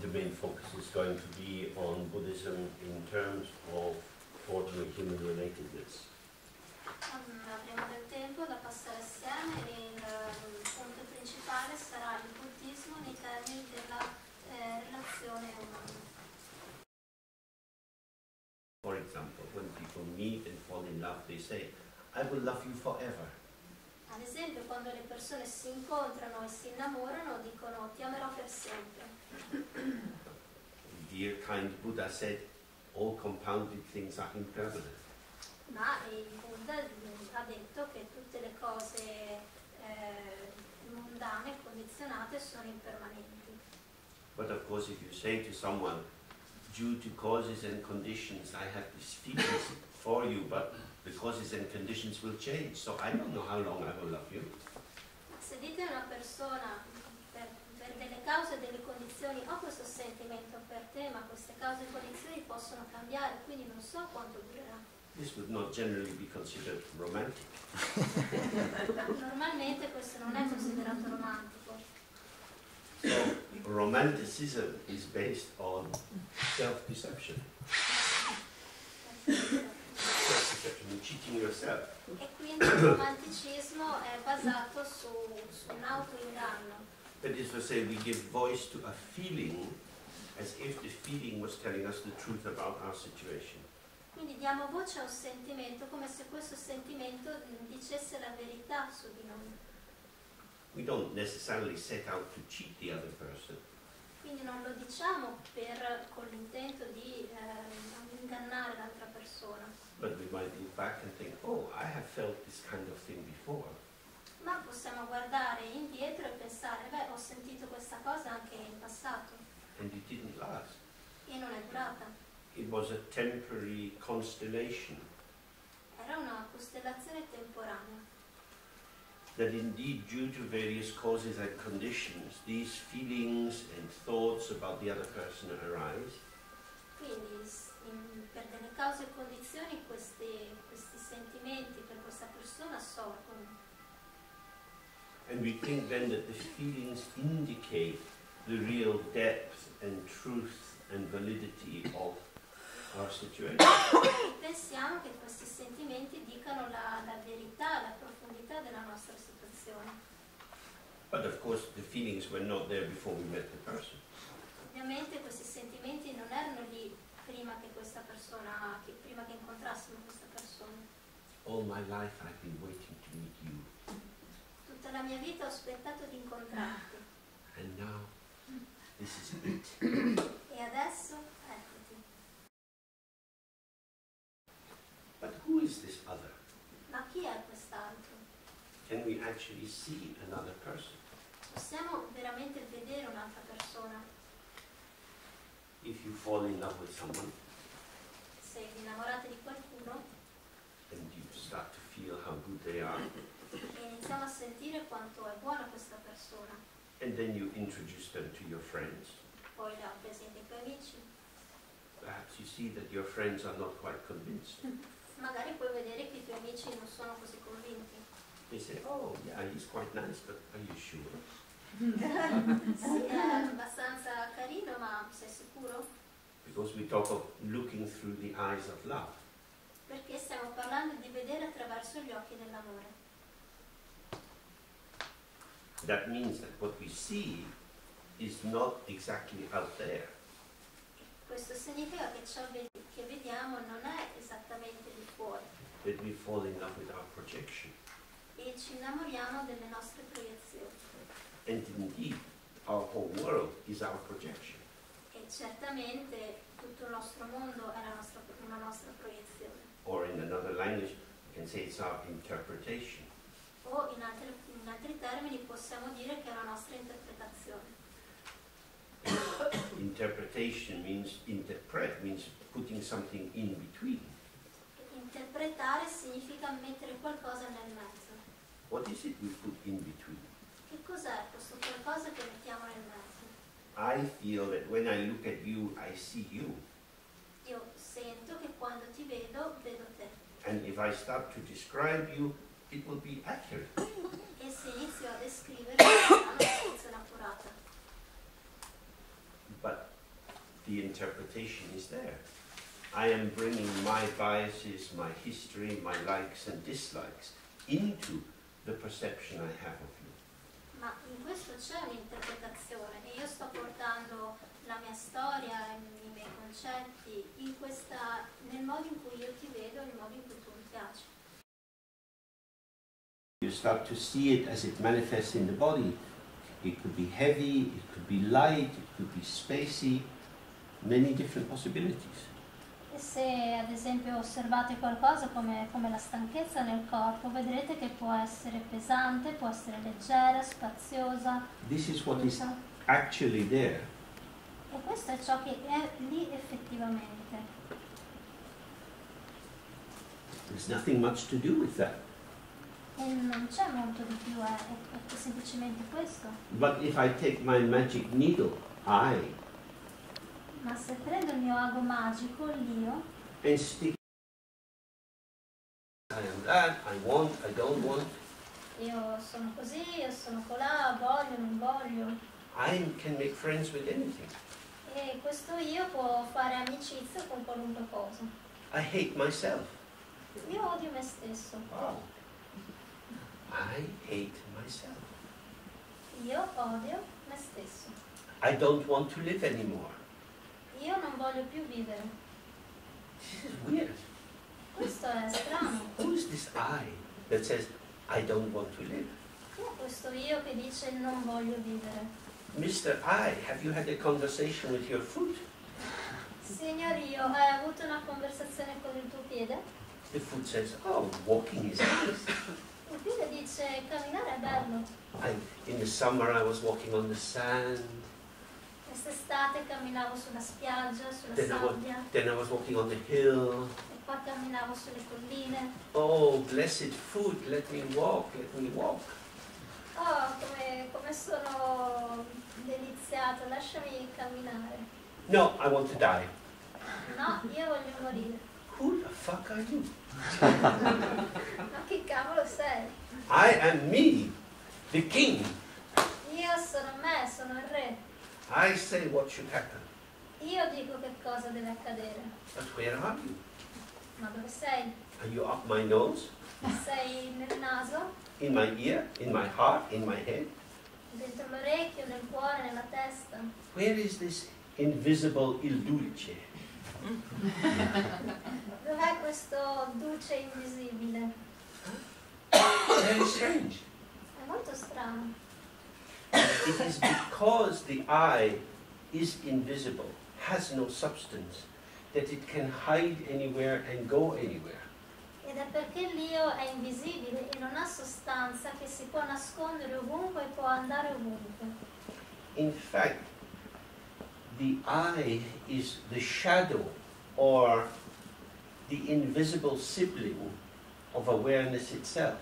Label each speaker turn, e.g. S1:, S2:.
S1: the main focus is going to be on Buddhism in terms of ordinary human relatedness.
S2: Avremo del tempo da passare assieme e il punto principale sarà il buddismo nei termini della relazione umana.
S1: For example, when people meet and fall in love, they say, I will love you forever.
S2: Ad esempio, quando le persone si incontrano e si innamorano, dicono ti amerò per sempre.
S1: Dear kind Buddha said, all compounded things are impermanent.
S2: Ma il Buddha ha detto che tutte le cose mondane, condizionate, sono impermanenti.
S1: But of course, if you say to someone, due to causes and conditions, I have these feelings for you, but the causes and conditions will change, so I don't know how long I will love you.
S2: Se dite a una persona per delle cause e delle condizioni ho questo sentimento per te, ma queste cause e condizioni possono cambiare, quindi non so quanto durerà.
S1: This would not generally be considered romantic.
S2: Normalmente questo non è considerato romantico.
S1: So romanticism is based on self-deception. Self-deception, cheating yourself.
S2: E quindi il romanticismo è basato su un autoinganno.
S1: That is to say, we give voice to a feeling as if the feeling was telling us the truth about our situation.
S2: Quindi diamo voce a un sentimento come se questo sentimento dicesse la verità su di noi.
S1: We don't necessarily set out to cheat the other person.
S2: Quindi non lo diciamo con l'intento di ingannare l'altra persona.
S1: But we might look back and think, oh, I have felt this kind of thing before.
S2: Ma possiamo guardare indietro e pensare, beh, ho sentito questa cosa anche in passato.
S1: And it didn't last.
S2: E non è durata.
S1: It was a temporary constellation.
S2: Era una costellazione temporanea.
S1: That indeed, due to various causes and conditions, these feelings and thoughts about the other person arise.
S2: Quindi per delle cause e condizioni questi sentimenti per questa persona sorgono.
S1: And we think then that the feelings indicate the real depth and truth and validity of our situation.
S2: Pensiamo che questi sentimenti dicano la verità, la profondità della nostra situazione.
S1: But of course the feelings were not there before we met the person.
S2: Ovviamente questi sentimenti non erano lì prima che questa persona, prima che incontrassimo questa persona.
S1: All my life I've been waiting to meet you.
S2: Tutta la mia vita ho aspettato di incontrarti.
S1: And now this is it.
S2: E adesso eccoti.
S1: But who is this other?
S2: Ma chi è quest'altro?
S1: Can we actually see another person?
S2: Possiamo veramente vedere un'altra persona?
S1: If you fall in love with someone
S2: Se vi innamorate di qualcuno
S1: and you start to feel how good they are,
S2: e iniziamo a sentire quanto è buona questa persona,
S1: and then you introduce them to your friends,
S2: poi la presenti ai tuoi amici,
S1: perhaps you see that your friends are not quite convinced.
S2: magari puoi vedere che i tuoi amici non sono così convinti.
S1: They say, oh yeah, he's quite nice, but are you sure?
S2: Sì, è abbastanza carino, ma sei sicuro?
S1: Because we talk of looking through the eyes of love.
S2: Perché stiamo parlando di vedere attraverso gli occhi dell'amore.
S1: That means that what we see is not exactly out there.
S2: Questo significa che ciò che vediamo non è esattamente di fuori.
S1: That we fall in love with our projection.
S2: E ci innamoriamo delle nostre proiezioni.
S1: And indeed, our whole world is our projection.
S2: E certamente tutto il nostro mondo è una nostra proiezione.
S1: Or in another language, you can say it's our interpretation.
S2: O in altri termini possiamo dire che è la nostra interpretazione.
S1: Interpretation means putting something in between.
S2: Interpretare significa mettere qualcosa nel mezzo.
S1: What is it we put in between?
S2: Che cos'è questo qualcosa che mettiamo nel mezzo?
S1: I feel that when I look at you, I see you.
S2: Io sento che quando ti vedo, vedo te.
S1: And if I start to describe you, it will be accurate.
S2: E se inizio a descrivere, sarà una descrizione accurata.
S1: But the interpretation is there. I am bringing my biases, my history, my likes and dislikes into the perception I have of you.
S2: Ma in questo c'è un'interpretazione e io sto portando la mia storia, i miei concetti nel modo in cui io ti vedo, nel modo in cui tu mi piaci.
S1: You start to see it as it manifests in the body. It could be heavy, it could be light, it could be spacey, many different possibilities.
S2: E se ad esempio osservate qualcosa come la stanchezza nel corpo, vedrete che può essere pesante, può essere leggera, spaziosa.
S1: This is what is actually there.
S2: E questo è ciò che è lì effettivamente.
S1: There's nothing much to do with that.
S2: E non c'è molto di più, è semplicemente questo.
S1: But if I take my magic needle,
S2: Ma se prendo il mio ago magico, l'io,
S1: and stick, I am that, I want, I don't want,
S2: io sono così, io sono colà, voglio, non voglio.
S1: I can make friends with anything.
S2: E questo io può fare amicizia con qualunque cosa.
S1: I hate myself.
S2: Io odio me stesso.
S1: Wow. I hate myself.
S2: Io odio me stesso.
S1: I don't want to live anymore.
S2: Io non voglio più vivere.
S1: This is weird.
S2: Questo è strano.
S1: Who is this I that says, I don't want to live?
S2: Chi è questo io che dice non voglio vivere?
S1: Mr. I, have you had a conversation with your foot?
S2: Signor io, hai avuto una conversazione con il tuo piede?
S1: The foot says, oh, walking is nice.
S2: Il piede dice camminare è bello.
S1: In the summer I was walking on the sand.
S2: Quest'estate camminavo sulla spiaggia, sulla sabbia.
S1: Then I was walking on the hill.
S2: E poi camminavo sulle colline.
S1: Oh, blessed foot, let me walk, let me walk.
S2: Oh, come sono deliziato, lasciami camminare.
S1: No, I want to die.
S2: No, io voglio morire.
S1: Who the fuck are you?
S2: Ma che cavolo sei?
S1: I am me, the king.
S2: Io sono me, sono il re.
S1: I say what should happen.
S2: Io dico che cosa deve accadere.
S1: But where are you?
S2: Ma dove sei?
S1: Are you up my nose?
S2: Sei nel naso?
S1: In my ear? In my heart? In my head?
S2: Dentro l'orecchio, nel cuore, nella testa?
S1: Where is this invisible il dulce?
S2: Dov'è questo duce invisibile?
S1: Very strange.
S2: È molto strano.
S1: It is because the I is invisible, has no substance, that it can hide anywhere and go anywhere.
S2: Ed è perché l'io è invisibile e non ha sostanza che si può nascondere ovunque e può andare ovunque.
S1: In fact, the I is the shadow or the invisible sibling of awareness itself.